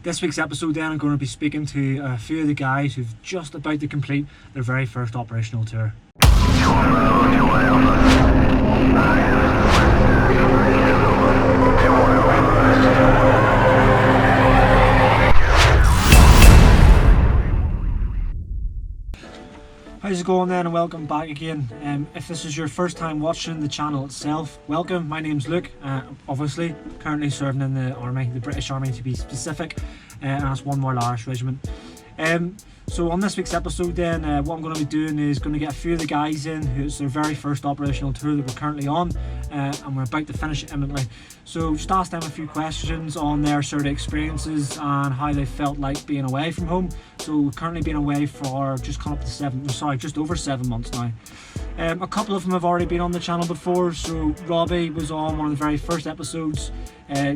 This week's episode then I'm going to be speaking to a few of the guys who've just about to complete their very first operational tour. How's it going then, and welcome back again. If this is your first time watching the channel itself, welcome. My name's Luke, obviously currently serving in the army, the British Army to be specific, and that's 1 Royal Irish Regiment. So on this week's episode then, what I'm going to be doing is going to get a few of the guys in who's their very first operational tour that we're currently on, and we're about to finish it imminently. So just ask them a few questions on their sort of experiences and how they felt like being away from home. So we've currently been away for just over 7 months now. A couple of them have already been on the channel before. So Robbie was on one of the very first episodes.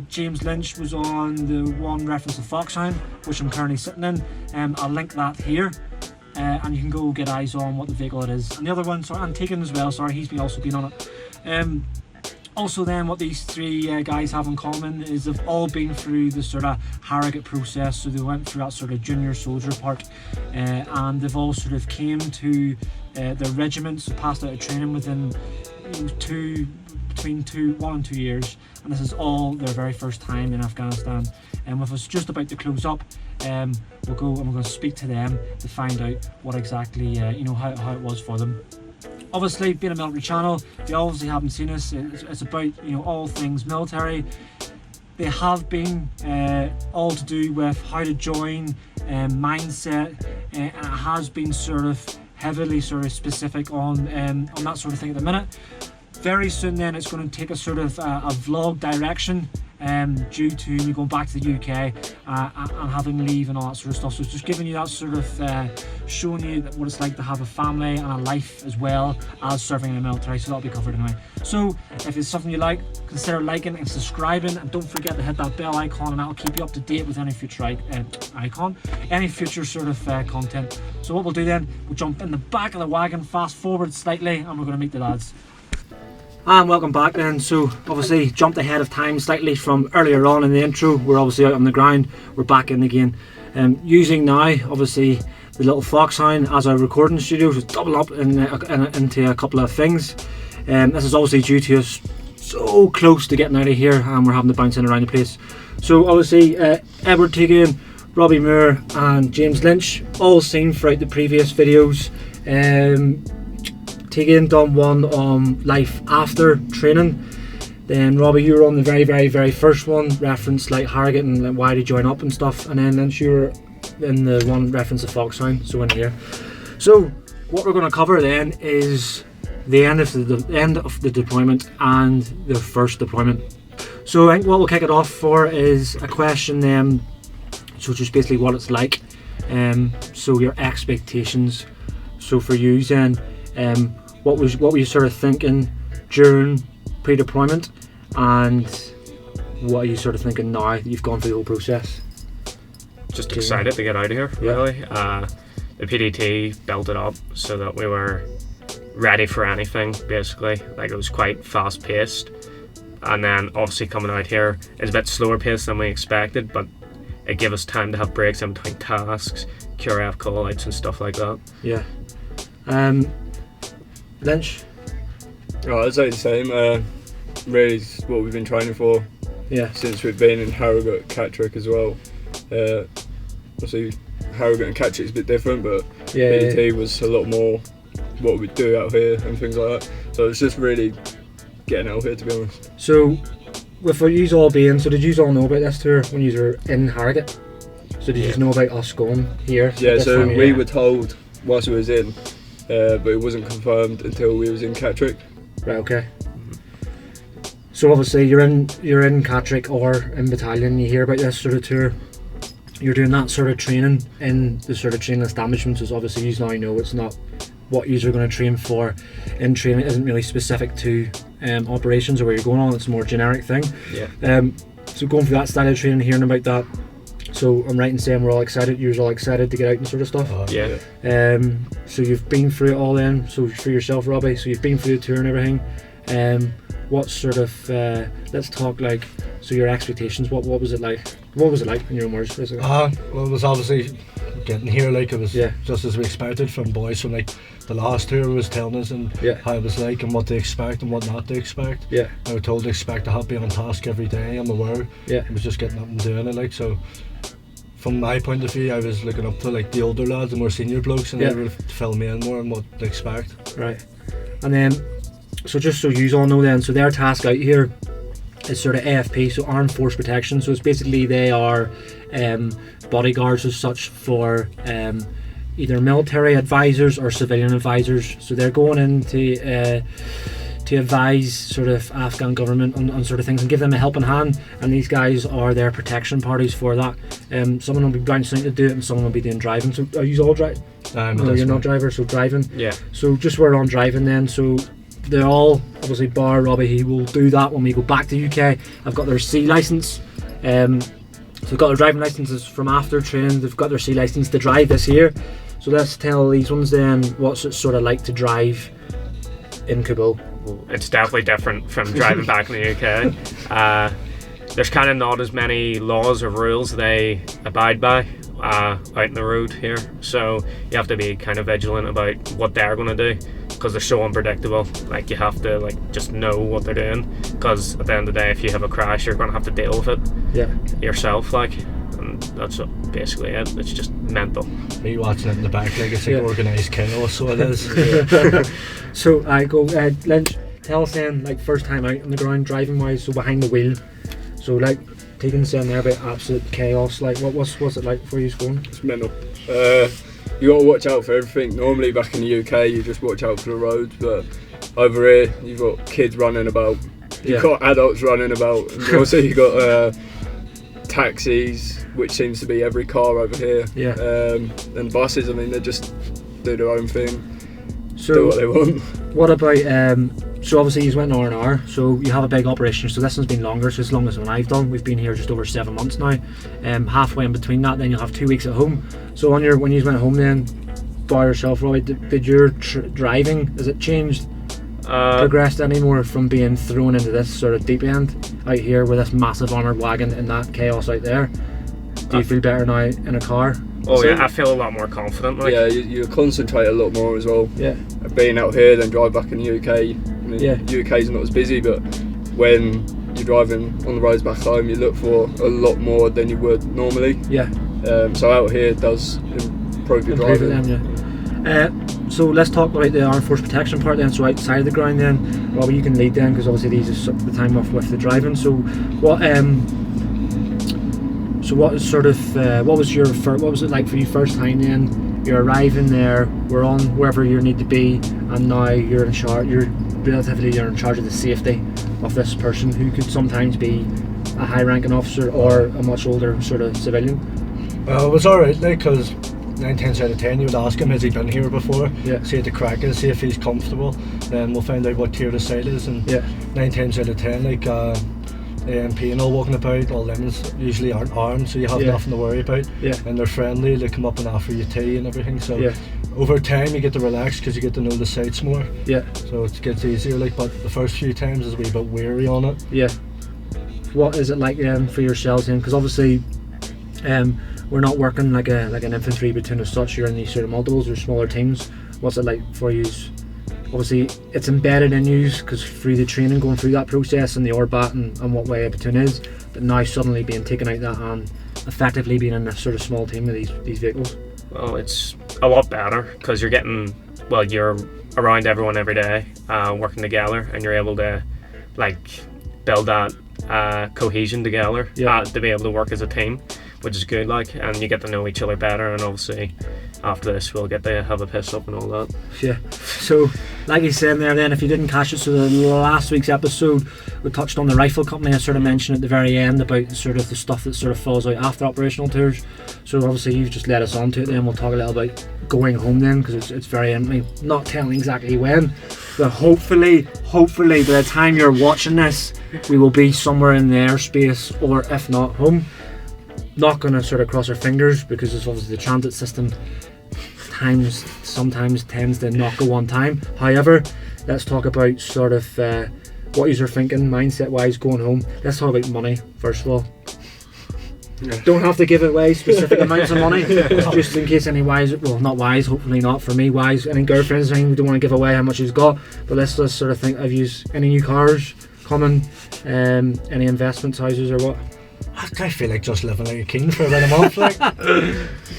James Lynch was on the one reference to Foxhound, which I'm currently sitting in. I'll link that here, and you can go get eyes on what the vehicle it is. And the other one, and Tegan as well, he's also been on it. Also then, what these three guys have in common is they've all been through the sort of Harrogate process. So they went through that sort of junior soldier part, and they've all sort of came to their regiments, so passed out of training within between 1 and 2 years, and this is all their very first time in Afghanistan. And with us just about to close up, we'll go and we're going to speak to them to find out what exactly how it was for them. Obviously, being a military channel, they obviously haven't seen us. It's about all things military. They have been all to do with how to join, mindset, and it has been sort of heavily specific on that sort of thing at the minute. Very soon then it's going to take a sort of a vlog direction, due to me going back to the UK and having leave and all that sort of stuff. So it's just giving you that sort of showing you what it's like to have a family and a life as well as serving in the military. So that'll be covered anyway. So if it's something you like, consider liking and subscribing, and don't forget to hit that bell icon, and that'll keep you up to date with any future any future sort of content. So what we'll do then, we'll jump in the back of the wagon, fast forward slightly, and we're going to meet the lads. And welcome back then. So obviously jumped ahead of time slightly from earlier on in the intro. We're obviously out on the ground, we're back in again. Using now obviously the little Foxhound as our recording studio to double up into a couple of things. This is obviously due to us so close to getting out of here, and we're having to bounce in around the place. So obviously Edward Tegan, Robbie Moore and James Lynch, all seen throughout the previous videos. Tegan done one on life after training. Then Robbie, you were on the very first one, reference like Harrogate and like why to join up and stuff. And then Lynch, you were in the one reference to Foxhound, so in here. So what we're going to cover then is the end of the deployment and the first deployment. So I think what we'll kick it off for is a question then, so just basically what it's like, so your expectations. So for you then, what were you sort of thinking during pre-deployment, and what are you sort of thinking now that you've gone through the whole process? Just excited to get out of here, really. The PDT built it up so that we were ready for anything, basically. Like, it was quite fast paced, and then obviously coming out here is a bit slower paced than we expected, but it gave us time to have breaks in between tasks, QRF call outs and stuff like that. Yeah. Lynch? Oh, it's like the same. Really, it's what we've been training for. Yeah. Since we've been in Harrogate, Catterick as well. Obviously, Harrogate and Catterick is a bit different, but PDT was a lot more what we'd do out here and things like that. So it's just really getting out here, to be honest. So, with what you all being, so did you all know about this tour when you were in Harrogate? So did you know about us going here? Yeah, so we were told whilst we was in, but it wasn't confirmed until we was in Catterick. Right, okay. So obviously you're in Catterick or in battalion, you hear about this sort of tour. You're doing that sort of training in the sort of training establishments, as obviously you now know it's not what you're going to train for. In training it isn't really specific to operations or where you're going on, it's a more generic thing. Yeah. So going through that style of training, hearing about that, so I'm right in saying we're all excited, you're all excited to get out and sort of stuff? Yeah. So you've been through it all then, so for yourself Robbie, so you've been through the tour and everything. What sort of, let's talk like, so your expectations, what was it like What was it like in your own words, basically? Well, it was obviously getting here, like it was just as we expected from boys from like the last tour was telling us and how it was like and what to expect and what not to expect. Yeah. I was told to expect to be on task every day. I'm aware. Yeah. It was just getting up and doing it, like, so. From my point of view, I was looking up to like the older lads, the more senior blokes, and they would fill me in more on what to expect. Right. And then, so just so you all know then, so their task out here is sort of AFP, so Armed Force Protection. So it's basically they are bodyguards as such for either military advisors or civilian advisors. So they're going in to advise sort of Afghan government on sort of things and give them a helping hand, and these guys are their protection parties for that. Someone will be bouncing out to do it and someone will be doing driving. So are you all driving? No, you're not driver, so driving. Yeah. So just we're on driving then, so they're all, obviously bar Robbie, he will do that when we go back to UK. I've got their C licence. So they've got their driving licences from after training, they've got their C licence to drive this year. So let's tell these ones then what's it sort of like to drive in Kabul. It's definitely different from driving back in the UK. There's kind of not as many laws or rules they abide by out in the road here, so you have to be kind of vigilant about what they're going to do because they're so unpredictable. Like, you have to like just know what they're doing, because at the end of the day, if you have a crash, you're going to have to deal with it yourself, like, and that's basically it. It's just mental. Me watching it in the back, like it's like organised chaos, so it is. So I go, Lynch, tell us then, like, first time out on the ground driving wise, so behind the wheel, so like taking us in there about absolute chaos, like what's it like for you going? It's mental. You got to watch out for everything. Normally back in the UK you just watch out for the roads, but over here you've got kids running about, you've got adults running about, and also you've got taxis, which seems to be every car over here, and buses. I mean, they just do their own thing. So do what they want. What about so obviously you went R&R, so you have a big operation, so this one's been longer, so as long as when I've done, we've been here just over 7 months now. Halfway in between that, then you'll have 2 weeks at home. So when you went home then, by yourself, Roy, did your driving, has it changed, progressed anymore from being thrown into this sort of deep end out here with this massive armoured wagon and that chaos out there? Do you feel better now in a car? Oh yeah, I feel a lot more confident. Like. Yeah, you concentrate a lot more as well. Yeah. Being out here, then drive back in the UK. I mean, UK's not as busy, but when you're driving on the roads back home, you look for a lot more than you would normally. Yeah. So out here it does improve your driving. So let's talk about the Armed Force Protection part then. So outside of the ground then, Robbie, you can lead then, because obviously these are the time off with the driving. So what? So what is sort of what was it like for you first time then? You're arriving there, we're on wherever you need to be, and now you're in charge. You're in charge of the safety of this person who could sometimes be a high-ranking officer or a much older sort of civilian. Well, it was alright, like, because 9 times out of 10 you would ask him, has he been here before? See what the crack is, see if he's comfortable. Then we'll find out what tier the site is, and 9 times out of 10, like. AMP and all walking about, all them usually aren't armed, so you have nothing to worry about. And they're friendly, they come up and offer you tea and everything, so over time you get to relax because you get to know the sites more. So it gets easier, like, but the first few times is a wee bit weary on it. What is it like for yourselves then? Because obviously we're not working like an infantry platoon as such, you're in these sort of multiples or smaller teams. What's it like for you? Obviously it's embedded in you because through the training, going through that process and the ORBAT and what way a platoon is, but now suddenly being taken out that and effectively being in a sort of small team with these vehicles. Well, it's a lot better because you're around everyone every day, working together, and you're able to like build that cohesion together to be able to work as a team, which is good, like, and you get to know each other better, and obviously after this we'll get to have a piss up and all that. So like you said there then, if you didn't catch it, so the last week's episode we touched on the rifle company. I sort of mentioned at the very end about sort of the stuff that sort of falls out after operational tours, so obviously you've just led us on to it. Then we'll talk a little about going home then, because it's very not telling exactly when, but hopefully by the time you're watching this we will be somewhere in the airspace, or if not home. Not going to sort of cross our fingers, because it's obviously the transit system sometimes tends to not go on time. However, let's talk about sort of what you're thinking mindset wise going home. Let's talk about money first of all. Don't have to give away specific amounts of money, just in case any wise, well, not wise, hopefully not for me, wise, any girlfriends or anything, we don't want to give away how much he's got, but let's just sort of think, have you any new cars coming, any investments, houses or what? I feel like just living like a king for about a month, like.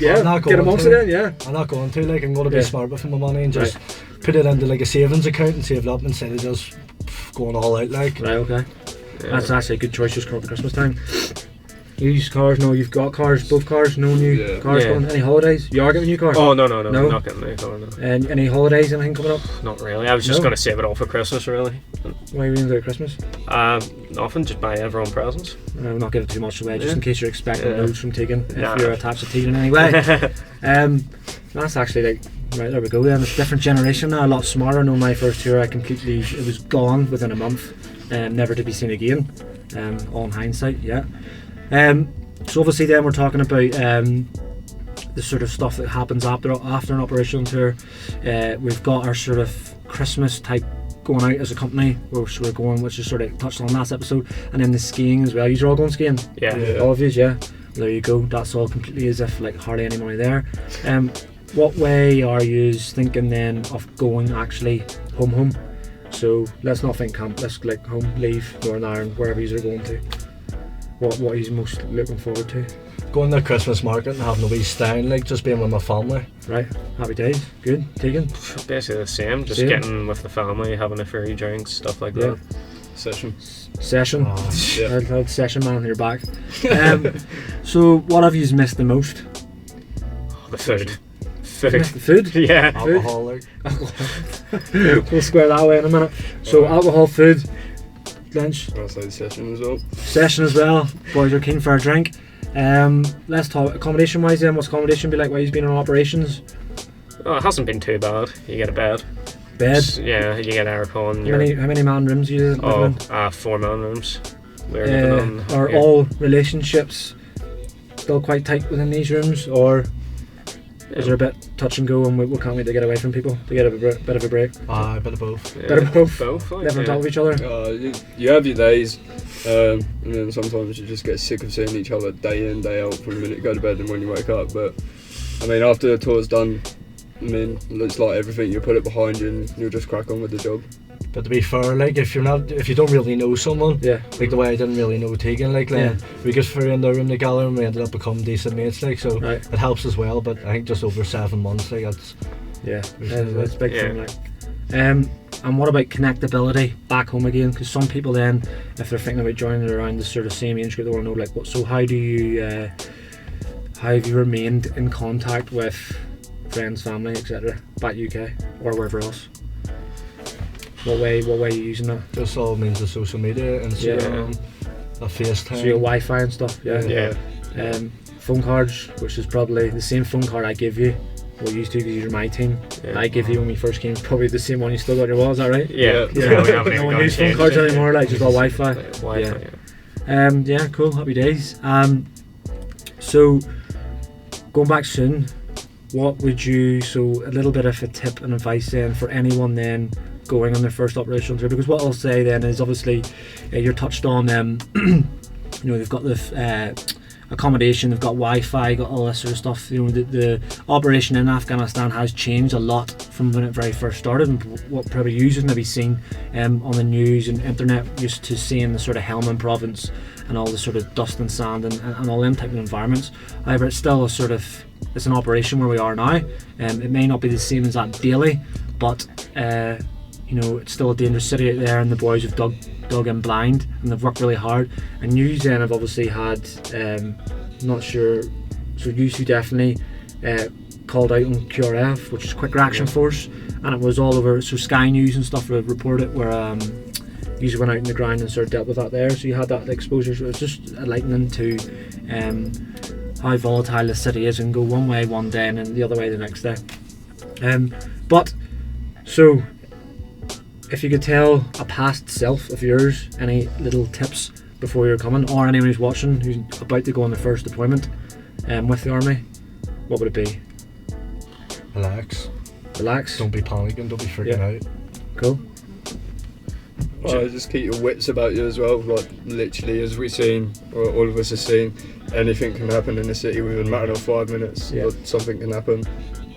Yeah, get a month again, yeah. I'm not going to, like, I'm going to be smart with my money and just put it into like a savings account and save it up instead of just going all out, like. Right, okay. Yeah. That's actually a good choice just coming up to Christmas time. Used cars, no, you've got cars, both cars, no new cars going. Any holidays? You are getting a new car? Oh, no, I'm not getting a new car, no. And any holidays, anything coming up? Not really, I was just going to save it all for Christmas, really. What are you going to do at Christmas? Nothing, just buy everyone presents. Not giving too much away, just in case you're expecting loads from Tegan, if you're attached to Tegan in any way. That's actually like, right, there we go then, it's a different generation now, a lot smarter. I know my first tour, it was gone within a month, never to be seen again, all in hindsight, yeah. So obviously then we're talking about the sort of stuff that happens after an operational tour. We've got our sort of Christmas type going out as a company, which we're going, which is sort of touched on last episode, and then the skiing as well. You're all going skiing? Yeah. All of you, yeah. There you go. That's all completely as if like hardly any money there. What way are you thinking then of going actually home? So let's not think camp. Let's like home, leave Northern Ireland, wherever you are going to. What are you most looking forward to? Going to the Christmas market and having a wee stand, like just being with my family. Right, happy days, good, Tegan? Basically the same, just getting with the family, having a few drinks, stuff like that. Session. I'd session man on your back. So what have you missed the most? The food. Food? Yeah. Alcohol, like. We'll square that away in a minute. So alcohol, food, lunch. I'll say session as well. Session as well. Boys are keen for a drink. Let's talk accommodation wise then. What's accommodation be like while you've been on operations? Oh, it hasn't been too bad. You get a bed. Yeah, you get aircon. How many man rooms are you living in? 4-man rooms. We're living on. Are all relationships still quite tight within these rooms, or is there a bit touch and go and we can't wait to get away from people to get a bit of a break? A bit of both. Yeah. Bit of both? Both, like, Living on top of each other? You have your days, and then sometimes you just get sick of seeing each other day in, day out from the minute you go to bed and when you wake up. But I mean, after the tour's done, I mean, it's like everything, you put it behind you and you'll just crack on with the job. But to be fair, like if you don't really know someone, like the way I didn't really know Tegan, like we just threw in the room together and we ended up becoming decent mates, like so it helps as well. But I think just over 7 months, like that's that's big thing, like. And what about connectability back home again? Because some people then, if they're thinking about joining around the sort of same age group, they want to know like, so how do you, how have you remained in contact with friends, family, etc. back UK or wherever else? What way are you using that? Just all means of social media, Instagram, a FaceTime. So your Wi-Fi and stuff, phone cards, which is probably the same phone card I give you. Well, used to because you're my team. I give you when we first came, probably the same one you still got on your wall. Is that right? Yeah. We haven't no one uses phone cards anymore. Like just all Wi-Fi. Cool. Happy days. So going back soon, what would you? So a little bit of a tip and advice then for anyone then going on their first operational tour, because what I'll say then is obviously you're touched on they've got the accommodation, they've got Wi-Fi, got all this sort of stuff. The operation in Afghanistan has changed a lot from when it very first started, and what probably you have maybe seen on the news and internet, used to seeing the sort of Helmand province and all the sort of dust and sand and all them type of environments. However, it's still it's an operation where we are now, and it may not be the same as that daily, but it's still a dangerous city out there, and the boys have dug in blind and they've worked really hard. And you then have obviously had, not sure, so you two definitely called out on QRF, which is Quick Reaction Force, and it was all over, so Sky News and stuff would report it, where you went out in the ground and sort of dealt with that there, so you had that exposure. So it's just enlightening to how volatile the city is, and go one way one day and then the other way the next day. So if you could tell a past self of yours any little tips before you're coming, or anyone who's watching who's about to go on their first deployment with the army, what would it be? Relax. Don't be panicking, don't be freaking out. Cool. Just keep your wits about you as well, like literally, as we've seen, or all of us have seen, anything can happen in the city within a matter of 5 minutes. Yeah. Something can happen.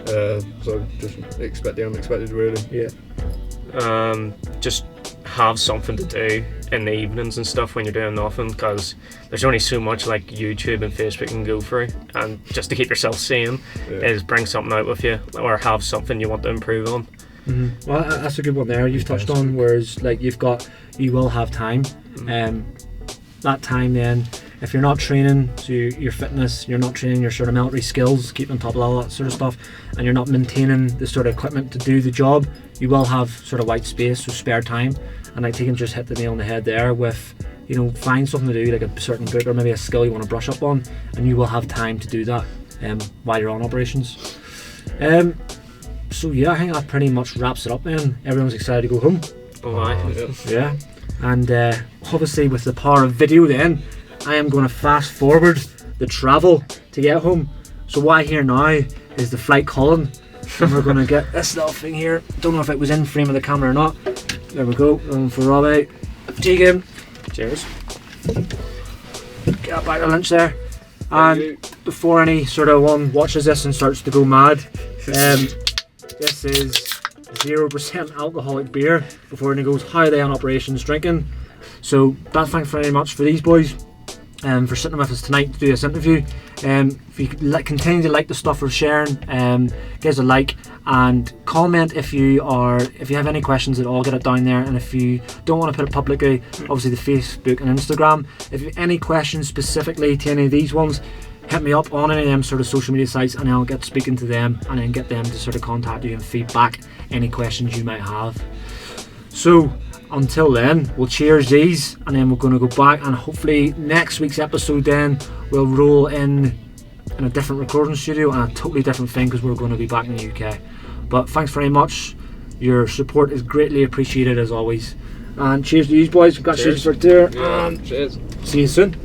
So just expect the unexpected, really. Yeah. Just have something to do in the evenings and stuff when you're doing nothing, because there's only so much like YouTube and Facebook can go through, and just to keep yourself sane is bring something out with you, or have something you want to improve on. Mm-hmm. Well, that's a good one there you've touched on, whereas like you will have time. That time then, if you're not training so your fitness, you're not training your sort of military skills, keep on top of all that sort of stuff, and you're not maintaining the sort of equipment to do the job, you will have sort of white space, so spare time. And I think you can just hit the nail on the head there with, you know, find something to do, like a certain book or maybe a skill you want to brush up on, and you will have time to do that while you're on operations. So yeah, I think that pretty much wraps it up then. Everyone's excited to go home. Oh, aye. Yeah. And obviously with the power of video then, I am going to fast forward the travel to get home. So what I hear now is the flight calling, and we're going to get this little thing here. Don't know if it was in frame of the camera or not. There we go, for Robbie. Tea game. Cheers. Get back to lunch there. And before any sort of one watches this and starts to go mad, this is 0% alcoholic beer before he goes, how are they on operations drinking? So thanks very much for these boys for sitting with us tonight to do this interview. If you continue to like the stuff we're sharing, give us a like and comment if you have any questions at all, get it down there. And if you don't want to put it publicly, obviously the Facebook and Instagram. If you have any questions specifically to any of these ones, hit me up on any of them sort of social media sites, and I'll get speaking to them and then get them to sort of contact you and feedback any questions you might have. So until then, we'll cheers these, and then we're going to go back, and hopefully next week's episode then we'll roll in a different recording studio and a totally different thing, because we're going to be back in the UK. But thanks very much, your support is greatly appreciated as always, and cheers to you boys. Congratulations for there, and cheers. See you soon.